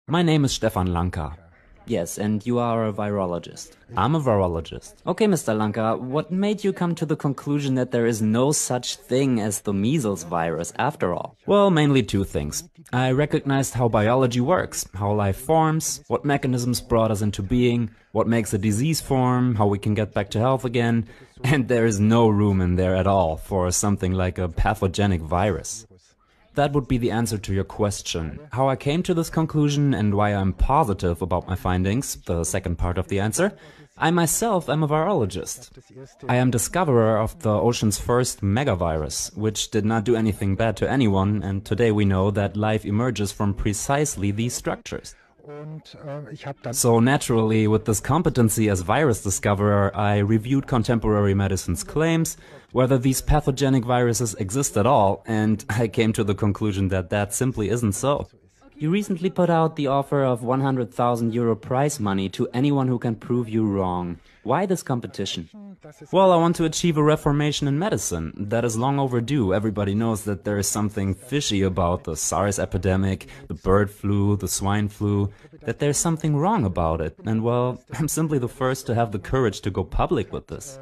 My name is Stefan Lanka. Yes, and you are a virologist. I'm a virologist. Okay, Mr. Lanka, what made you come to the conclusion that there is no such thing as the measles virus after all? Well, mainly two things. I recognized how biology works, how life forms, what mechanisms brought us into being, what makes a disease form, how we can get back to health again, and there is no room in there at all for something like a pathogenic virus. That would be the answer to your question. How I came to this conclusion and why I'm positive about my findings, the second part of the answer. I myself am a virologist. I am discoverer of the ocean's first megavirus, which did not do anything bad to anyone, and today we know that life emerges from precisely these structures. So naturally, with this competency as virus discoverer, I reviewed contemporary medicine's claims, whether these pathogenic viruses exist at all, and I came to the conclusion that that simply isn't so. You recently put out the offer of €100,000 prize money to anyone who can prove you wrong. Why this competition? Well, I want to achieve a reformation in medicine. That is long overdue. Everybody knows that there is something fishy about the SARS epidemic, the bird flu, the swine flu, that there's something wrong about it. And well, I'm simply the first to have the courage to go public with this.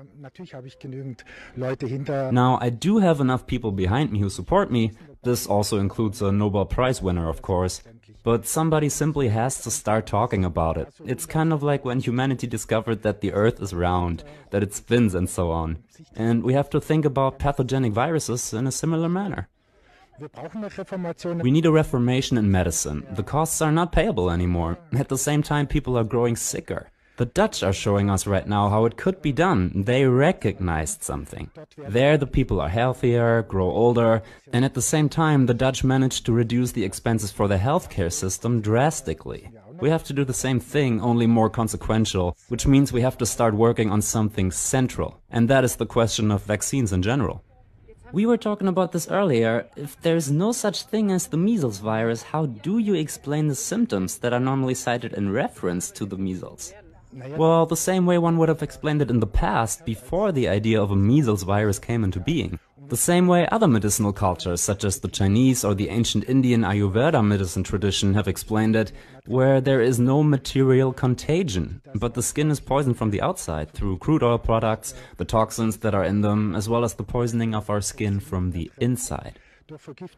Now, I do have enough people behind me who support me. This also includes a Nobel Prize winner, of course. But somebody simply has to start talking about it. It's kind of like when humanity discovered that the Earth is round, that it spins and so on. And we have to think about pathogenic viruses in a similar manner. We need a reformation in medicine. The costs are not payable anymore. At the same time, people are growing sicker. The Dutch are showing us right now how it could be done. They recognized something. There the people are healthier, grow older, and at the same time the Dutch managed to reduce the expenses for the healthcare system drastically. We have to do the same thing, only more consequential, which means we have to start working on something central. And that is the question of vaccines in general. We were talking about this earlier. If there's no such thing as the measles virus, how do you explain the symptoms that are normally cited in reference to the measles? Well, the same way one would have explained it in the past, before the idea of a measles virus came into being. The same way other medicinal cultures, such as the Chinese or the ancient Indian Ayurveda medicine tradition, have explained it, where there is no material contagion, but the skin is poisoned from the outside through crude oil products, the toxins that are in them, as well as the poisoning of our skin from the inside.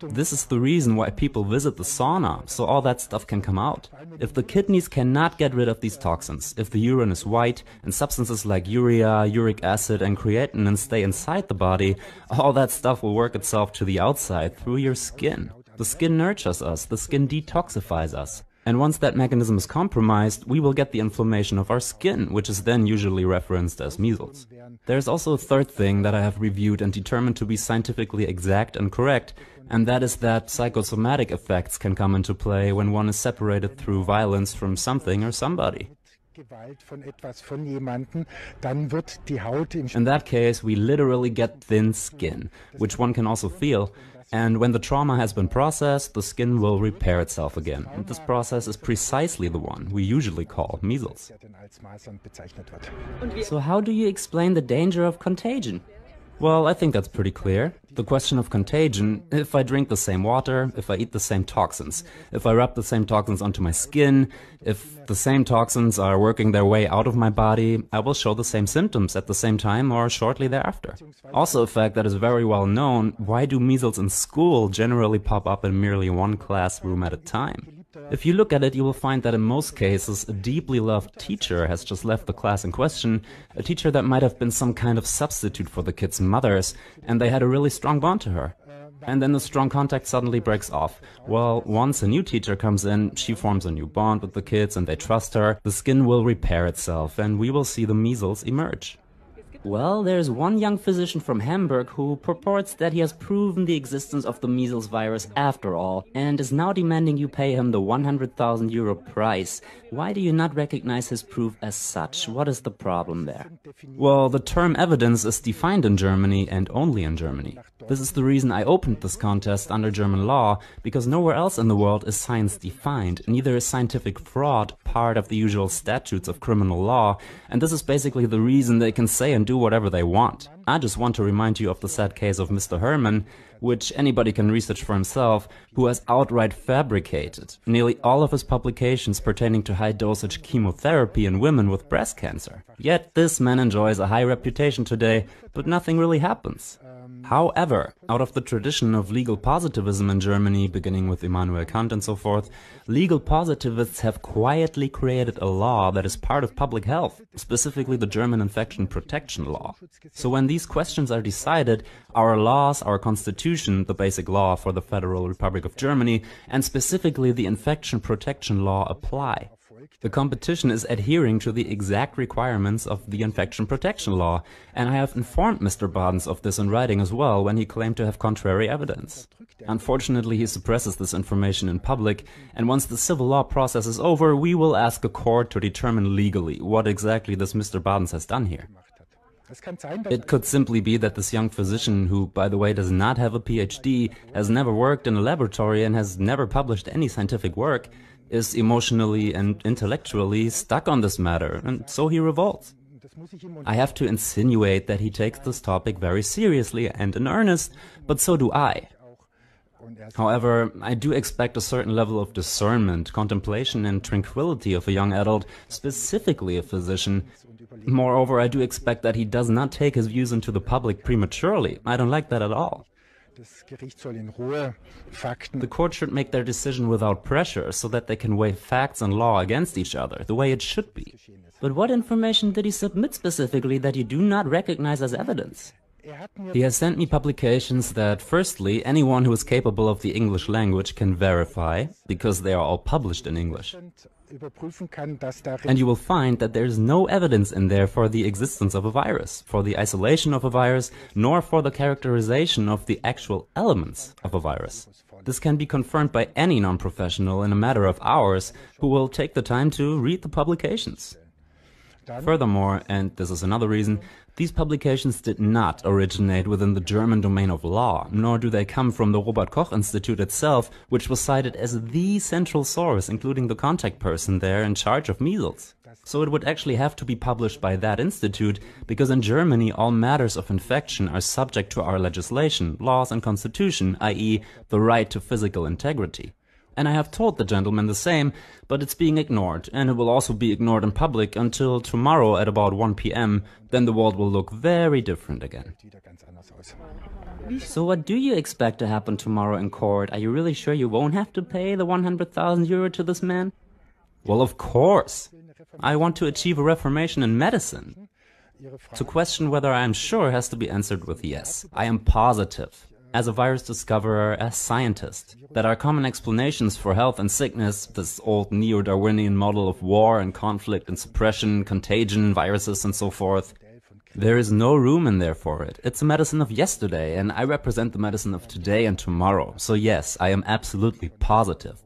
This is the reason why people visit the sauna, so all that stuff can come out. If the kidneys cannot get rid of these toxins, if the urine is white and substances like urea, uric acid and creatinine stay inside the body, all that stuff will work itself to the outside through your skin. The skin nurtures us, the skin detoxifies us. And once that mechanism is compromised, we will get the inflammation of our skin, which is then usually referenced as measles. There's also a third thing that I have reviewed and determined to be scientifically exact and correct, and that is that psychosomatic effects can come into play when one is separated through violence from something or somebody. In that case, we literally get thin skin, which one can also feel. And when the trauma has been processed, the skin will repair itself again. And this process is precisely the one we usually call measles. So how do you explain the danger of contagion? Well, I think that's pretty clear. The question of contagion, if I drink the same water, if I eat the same toxins, if I rub the same toxins onto my skin, if the same toxins are working their way out of my body, I will show the same symptoms at the same time or shortly thereafter. Also a fact that is very well known, why do measles in school generally pop up in merely one classroom at a time? If you look at it, you will find that in most cases, a deeply loved teacher has just left the class in question, a teacher that might have been some kind of substitute for the kids' mothers, and they had a really strong bond to her. And then the strong contact suddenly breaks off. Well, once a new teacher comes in, she forms a new bond with the kids and they trust her, the skin will repair itself and we will see the measles emerge. Well, there's one young physician from Hamburg who purports that he has proven the existence of the measles virus after all, and is now demanding you pay him the €100,000 prize. Why do you not recognize his proof as such? What is the problem there? Well, the term evidence is defined in Germany and only in Germany. This is the reason I opened this contest under German law, because nowhere else in the world is science defined, neither is scientific fraud part of the usual statutes of criminal law, and this is basically the reason they can say and do whatever they want. I just want to remind you of the sad case of Mr. Herman, which anybody can research for himself, who has outright fabricated nearly all of his publications pertaining to high-dosage chemotherapy in women with breast cancer. Yet this man enjoys a high reputation today, but nothing really happens. However, out of the tradition of legal positivism in Germany, beginning with Immanuel Kant and so forth, legal positivists have quietly created a law that is part of public health, specifically the German infection protection law. So when these questions are decided, our laws, our constitution, the basic law for the Federal Republic of Germany, and specifically the infection protection law apply. The competition is adhering to the exact requirements of the infection protection law, and I have informed Mr. Badens of this in writing as well when he claimed to have contrary evidence. Unfortunately, he suppresses this information in public, and once the civil law process is over, we will ask a court to determine legally what exactly this Mr. Badens has done here. It could simply be that this young physician, who, by the way, does not have a PhD, has never worked in a laboratory and has never published any scientific work, is emotionally and intellectually stuck on this matter, and so he revolts. I have to insinuate that he takes this topic very seriously and in earnest, but so do I. However, I do expect a certain level of discernment, contemplation and tranquility of a young adult, specifically a physician. Moreover, I do expect that he does not take his views into the public prematurely. I don't like that at all. The court should make their decision without pressure, so that they can weigh facts and law against each other, the way it should be. But what information did he submit specifically that you do not recognize as evidence? He has sent me publications that, firstly, anyone who is capable of the English language can verify, because they are all published in English. And you will find that there is no evidence in there for the existence of a virus, for the isolation of a virus, nor for the characterization of the actual elements of a virus. This can be confirmed by any non-professional in a matter of hours who will take the time to read the publications. Furthermore, and this is another reason, these publications did not originate within the German domain of law, nor do they come from the Robert Koch Institute itself, which was cited as the central source, including the contact person there in charge of measles. So it would actually have to be published by that institute, because in Germany all matters of infection are subject to our legislation, laws and constitution, i.e. the right to physical integrity. And I have told the gentleman the same, but it's being ignored, and it will also be ignored in public until tomorrow at about 1 p.m. Then the world will look very different again. So what do you expect to happen tomorrow in court? Are you really sure you won't have to pay the 100,000 euro to this man? Well, of course. I want to achieve a reformation in medicine. To question whether I am sure has to be answered with yes. I am positive, as a virus discoverer, as scientist, that our common explanations for health and sickness, this old neo-Darwinian model of war and conflict and suppression, contagion, viruses and so forth, there is no room in there for it. It's a medicine of yesterday, and I represent the medicine of today and tomorrow. So yes, I am absolutely positive.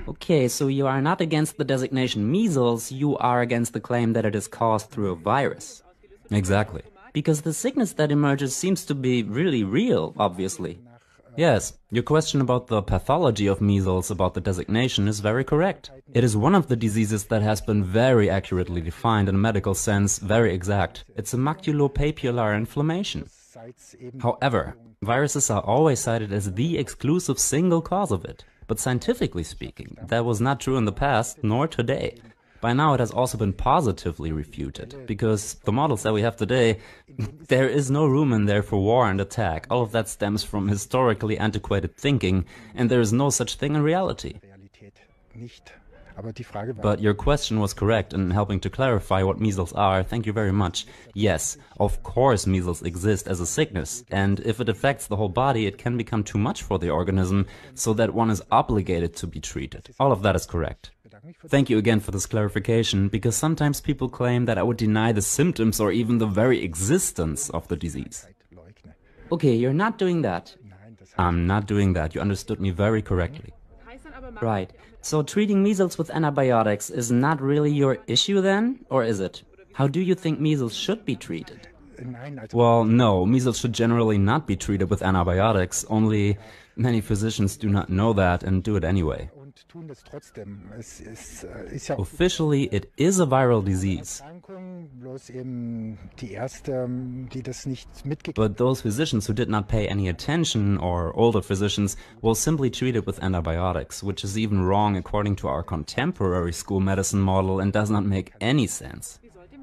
Okay, so you are not against the designation measles, you are against the claim that it is caused through a virus. Exactly. Because the sickness that emerges seems to be really real, obviously. Yes, your question about the pathology of measles, about the designation, is very correct. It is one of the diseases that has been very accurately defined in a medical sense, very exact. It's a maculopapular inflammation. However, viruses are always cited as the exclusive single cause of it. But scientifically speaking, that was not true in the past, nor today. By now it has also been positively refuted, because the models that we have today, there is no room in there for war and attack. All of that stems from historically antiquated thinking, and there is no such thing in reality. But your question was correct in helping to clarify what measles are. Thank you very much. Yes, of course measles exist as a sickness, and if it affects the whole body, it can become too much for the organism, so that one is obligated to be treated. All of that is correct. Thank you again for this clarification, because sometimes people claim that I would deny the symptoms or even the very existence of the disease. Okay, you're not doing that. I'm not doing that. You understood me very correctly. Right. So treating measles with antibiotics is not really your issue then, or is it? How do you think measles should be treated? Well, no, measles should generally not be treated with antibiotics, only many physicians do not know that and do it anyway. Officially, it is a viral disease. But those physicians who did not pay any attention, or older physicians, will simply treat it with antibiotics, which is even wrong according to our contemporary school medicine model and does not make any sense.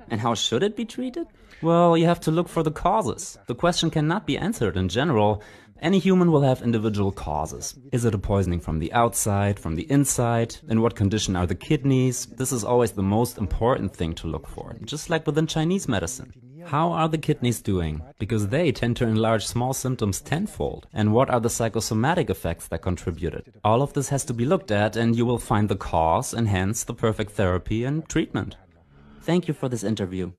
And how should it be treated? Well, you have to look for the causes. The question cannot be answered in general. Any human will have individual causes. Is it a poisoning from the outside, from the inside? In what condition are the kidneys? This is always the most important thing to look for, just like within Chinese medicine. How are the kidneys doing? Because they tend to enlarge small symptoms tenfold. And what are the psychosomatic effects that contributed? All of this has to be looked at, and you will find the cause and hence the perfect therapy and treatment. Thank you for this interview.